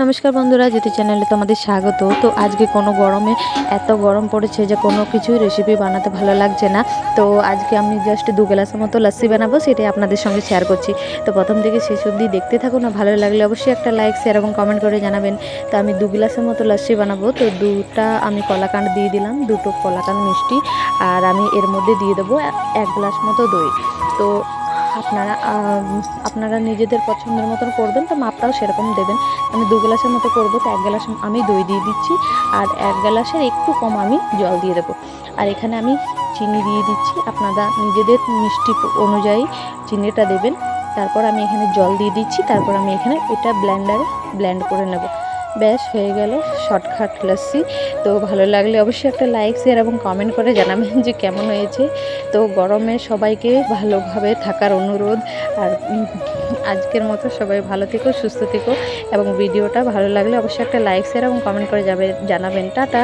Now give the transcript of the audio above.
নমস্কার বন্ধুরা, জ্যোতি চ্যানেলে তোমাদের স্বাগত। তো আজকে কোনো গরমে এত গরম পড়েছে যে কোনো কিছুই রেসিপি বানাতে ভালো লাগছে না। তো আজকে আমি জাস্ট 2 গ্লাসের মতো লস্যি বানাবো, সেটাই আপনাদের সঙ্গে শেয়ার করছি। তো প্রথম থেকে শেষ অবধি দেখতে থাকুন, আর ভালো লাগলে অবশ্যই একটা লাইক, শেয়ার এবং কমেন্ট করে জানাবেন। তো আমি 2 গ্লাসের মতো লস্যি বানাবো। তো 2টা আমি কলাকান্ড দিয়ে দিলাম, 2টো কলাকান্ড মিষ্টি, আর আমি এর মধ্যে দিয়ে দেবো 1 গ্লাস মতো দই। তো আপনারা নিজেদের পছন্দের মতন করবেন, তো মাপটাও সেরকম দেবেন। আমি 2 গ্লাসের মতো করব, তো 1 গ্লাস আমি দই দিয়ে দিচ্ছি, আর 1 গ্লাসের একটু কম আমি জল দিয়ে দেবো। আর এখানে আমি চিনি দিয়ে দিচ্ছি, আপনারা নিজেদের মিষ্টি অনুযায়ী চিনিটা দেবেন। তারপর আমি এখানে জল দিয়ে দিচ্ছি, তারপর আমি এখানে এটা ব্লেন্ডারে ব্লেন্ড করে নেব। ব্যাস হয়ে গেল শর্টকাট লস্যি। তো ভালো লাগলে অবশ্যই একটা লাইক, শেয়ার এবং কমেন্ট করে জানাবেন যে কেমন হয়েছে। তো গরমে সবাইকে ভালোভাবে থাকার অনুরোধ। আর আজকের মতো সবাই ভালো থেকো, সুস্থ থেকো, এবং ভিডিওটা ভালো লাগলে অবশ্যই একটা লাইক, শেয়ার এবং কমেন্ট করে জানাবেন। টাটা।